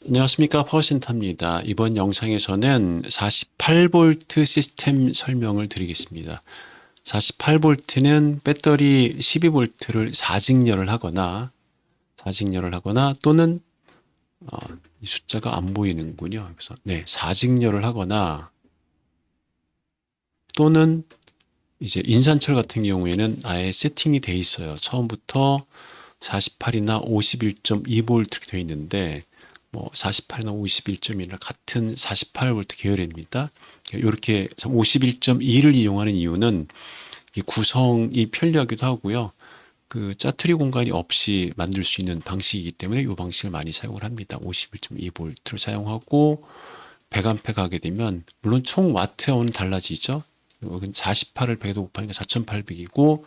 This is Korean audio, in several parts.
안녕하십니까, 파워센터입니다. 이번 영상에서는 48V 시스템 설명을 드리겠습니다. 48V는 배터리 12V를 4직렬을 하거나 또는 이 숫자가 안 보이는군요. 그래서 4직렬을 하거나 또는 이제 인산철 같은 경우에는 아예 세팅이 돼 있어요. 처음부터 48이나 51.2V 이렇게 되어 있는데 48이나 51.1이나 같은 48V 계열입니다. 이렇게 51.2를 이용하는 이유는 구성이 편리하기도 하고요. 그 짜투리 공간이 없이 만들 수 있는 방식이기 때문에 이 방식을 많이 사용을 합니다. 51.2V를 사용하고 100A 가게 되면 물론 총 와트아워는 달라지죠. 48을 100에다 곱하니까 4800이고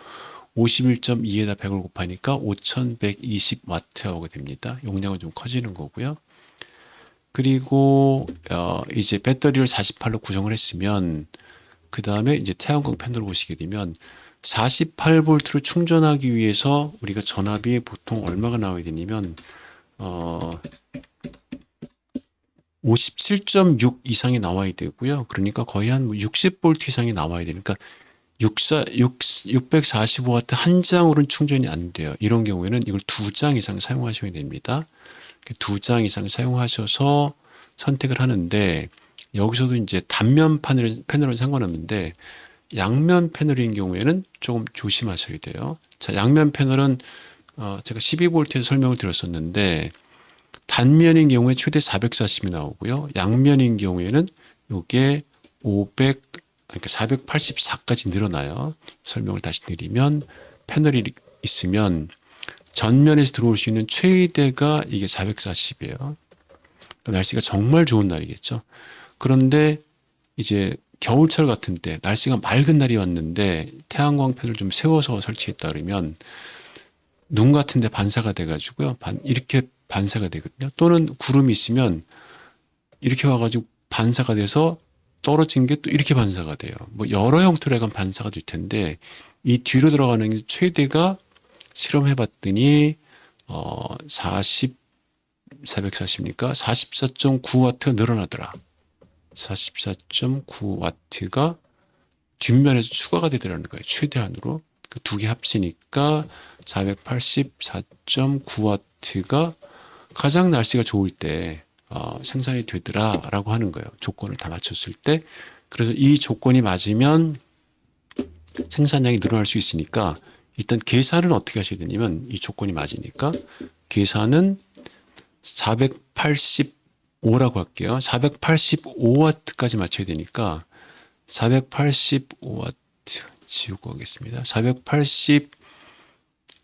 51.2에다 100을 곱하니까 5120W가 됩니다. 용량은 좀 커지는 거고요. 그리고 이제 배터리를 48로 구성을 했으면 그 다음에 이제 태양광 패널을 보시게 되면 48V로 충전하기 위해서 우리가 전압이 보통 얼마가 나와야 되냐면 57.6 이상이 나와야 되고요. 그러니까 거의 한 60V 이상이 나와야 되니까 645W 한 장으로는 충전이 안 돼요. 이런 경우에는 이걸 2장 이상 사용하셔야 됩니다. 2장 이상 사용하셔서 선택을 하는데 여기서도 이제 단면 패널은 상관없는데 양면 패널인 경우에는 조금 조심하셔야 돼요. 자, 양면 패널은 제가 12V에서 설명을 드렸었는데 단면인 경우에 최대 440이 나오고요. 양면인 경우에는 이게 500 그러니까 484까지 늘어나요. 설명을 다시 드리면 패널이 있으면 전면에서 들어올 수 있는 최대가 이게 440이에요. 날씨가 정말 좋은 날이겠죠. 그런데 이제 겨울철 같은 때 날씨가 맑은 날이 왔는데 태양광 패널을 좀 세워서 설치했다 그러면 눈 같은 데 반사가 돼가지고요. 이렇게 반사가 되거든요. 또는 구름이 있으면 이렇게 와가지고 반사가 돼서 떨어진 게 또 이렇게 반사가 돼요. 여러 형태로 약간 반사가 될 텐데 이 뒤로 들어가는 게 최대가 실험해 봤더니 440니까 44.9W가 늘어나더라. 44.9W가 뒷면에서 추가가 되더라는 거예요. 최대한으로. 두 개 합치니까 484.9W가 가장 날씨가 좋을 때 생산이 되더라라고 하는 거예요. 조건을 다 맞췄을 때. 그래서 이 조건이 맞으면 생산량이 늘어날 수 있으니까 일단 계산은 어떻게 하셔야 되냐면 이 조건이 맞으니까 계산은 485라고 할게요. 485W까지 맞춰야 되니까 485W 지우고 하겠습니다. 440이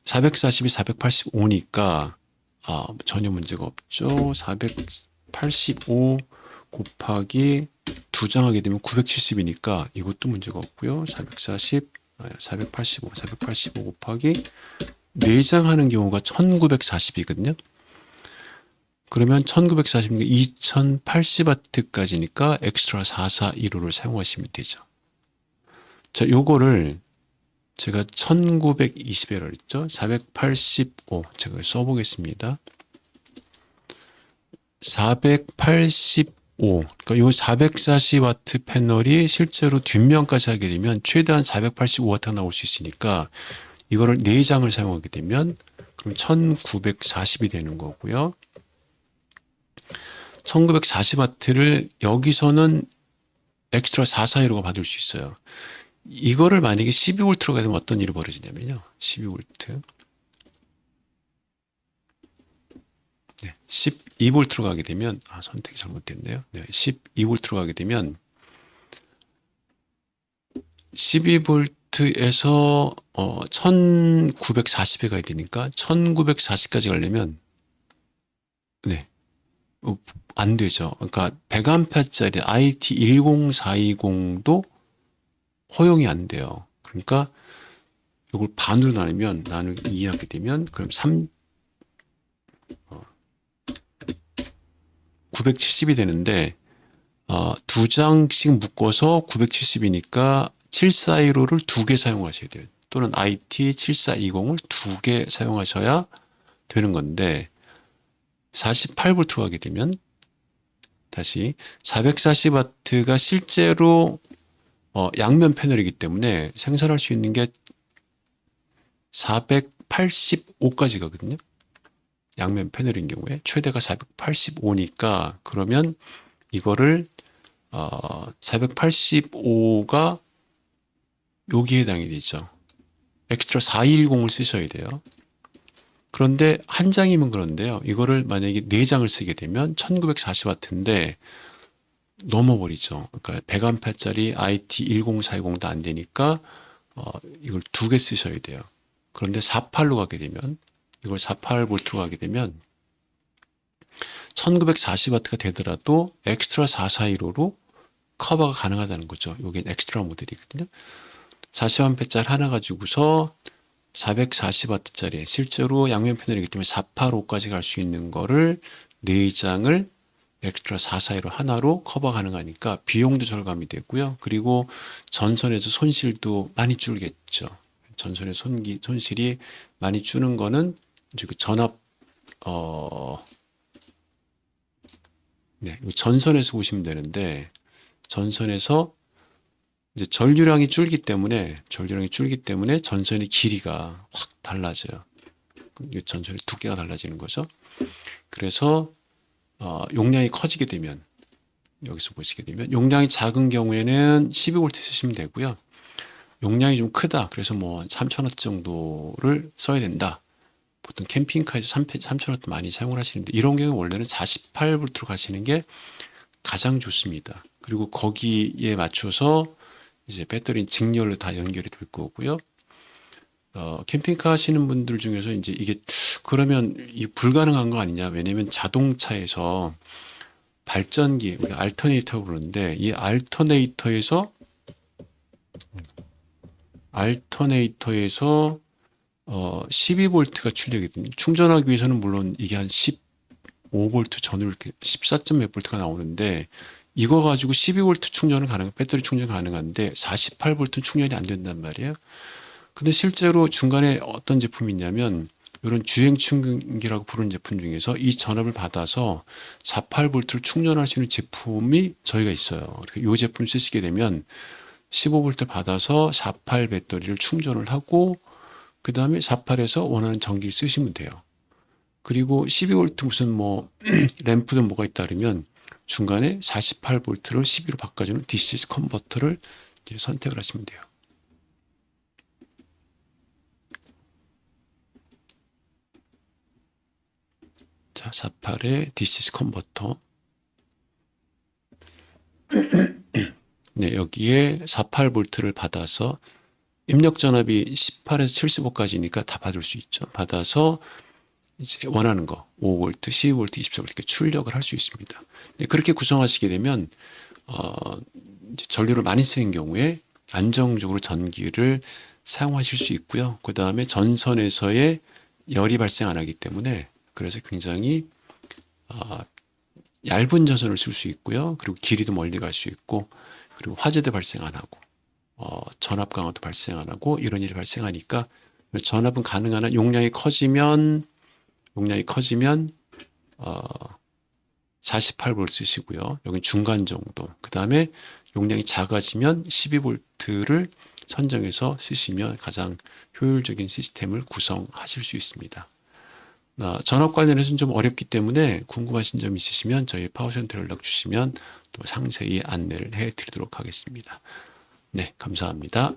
485니까 전혀 문제가 없죠. 485 곱하기 2장 하게 되면 970이니까 이것도 문제가 없고요. 485 곱하기 4장 하는 경우가 1940이거든요. 그러면 1940이니까 2080W까지니까 엑스트라 441호를 사용하시면 되죠. 자, 요거를 제가 1920이라고 했죠. 485 제가 써보겠습니다. 485 그러니까 요 440W 패널이 실제로 뒷면까지 하게 되면 최대한 485W가 나올 수 있으니까 이거를 4장을 사용하게 되면 그럼 1940이 되는 거고요. 1940W를 여기서는 엑스트라 441호가 받을 수 있어요. 이거를 만약에 12V로 가게 되면 어떤 일이 벌어지냐면요. 12V. 12V로 가게 되면 선택이 잘못됐네요. 12V로 가게 되면 12V에서 1940에 가야 되니까 1940까지 가려면 안 되죠. 그러니까 100A짜리 IT10420도 허용이 안 돼요. 그러니까 이걸 반으로 나누기 2 하게 되면 그럼 970이 되는데 2장씩 묶어서 970이니까 7415를 2개 사용하셔야 돼요. 또는 IT7420을 2개 사용하셔야 되는 건데 48V로 가게 되면 다시 440W가 실제로 양면 패널이기 때문에 생산할 수 있는 게 485까지 가거든요. 양면 패널인 경우에 최대가 485니까 그러면 이거를 485가 여기에 해당이 되죠. 엑스트라 410을 쓰셔야 돼요. 그런데 한 장이면 그런데요. 이거를 만약에 4장을 쓰게 되면 1940W인데 넘어버리죠. 그러니까 100A짜리 IT10420도 안 되니까 이걸 2개 쓰셔야 돼요. 그런데 48로 가게 되면 이걸 48V로 가게 되면 1940W가 되더라도 엑스트라 441호로 커버가 가능하다는 거죠. 여기 엑스트라 모델이거든요. 40A짜리 하나 가지고서 440W짜리 실제로 양면 패널이기 때문에 485까지 갈 수 있는 거를 4장을 엑스트라 441호 하나로 커버 가능하니까 비용도 절감이 되고요. 그리고 전선에서 손실도 많이 줄겠죠. 전선의 손실이 많이 주는 거는 이제 그 전압 전선에서 보시면 되는데 전선에서 이제 전류량이 줄기 때문에 전선의 길이가 확 달라져요. 전선의 두께가 달라지는 거죠. 그래서 용량이 커지게 되면 여기서 보시게 되면 용량이 작은 경우에는 12V 쓰시면 되고요. 용량이 좀 크다. 그래서 뭐 3000W 정도를 써야 된다. 보통 캠핑카에서 3000W 많이 사용을 하시는데 이런 경우 원래는 48V로 가시는 게 가장 좋습니다. 그리고 거기에 맞춰서 이제 배터리는 직렬로 다 연결이 될 거고요. 캠핑카 하시는 분들 중에서 이제 이게 그러면 이 불가능한 거 아니냐? 왜냐면 자동차에서 발전기, 우리가 알터네이터라고 그러는데 이 알터네이터에서 12V가 출력이거든요. 충전하기 위해서는 물론 이게 한 15V 전후로 이렇게 14몇 V가 나오는데 이거 가지고 12V 충전은 배터리 충전 가능한데 48V 충전이 안 된단 말이에요. 근데 실제로 중간에 어떤 제품이 있냐면 이런 주행 충전기라고 부르는 제품 중에서 이 전압을 받아서 48V를 충전할 수 있는 제품이 저희가 있어요. 이 제품 쓰시게 되면 15V 받아서 48 배터리를 충전을 하고 그 다음에 48에서 원하는 전기를 쓰시면 돼요. 그리고 12V 무슨 뭐 램프든 뭐가 있다 그러면 중간에 48V를 12로 바꿔주는 DC 컨버터를 이제 선택을 하시면 돼요. 자, 48의 DC 컨버터. 네, 여기에 48V를 받아서 입력 전압이 18에서 75까지니까 다 받을 수 있죠. 받아서 이제 원하는 거 5V, 12V, 24V 이렇게 출력을 할 수 있습니다. 네, 그렇게 구성하시게 되면 이제 전류를 많이 쓰는 경우에 안정적으로 전기를 사용하실 수 있고요. 그 다음에 전선에서의 열이 발생 안 하기 때문에 그래서 굉장히 얇은 전선을 쓸 수 있고요. 그리고 길이도 멀리 갈 수 있고 그리고 화재도 발생 안 하고 전압 강화도 발생 안 하고 이런 일이 발생하니까 전압은 가능한 한 용량이 커지면 48V 쓰시고요. 여기 중간 정도. 그 다음에 용량이 작아지면 12V를 선정해서 쓰시면 가장 효율적인 시스템을 구성하실 수 있습니다. 전압 관련해서는 좀 어렵기 때문에 궁금하신 점 있으시면 저희 파워센터 연락 주시면 또 상세히 안내를 해드리도록 하겠습니다. 네, 감사합니다.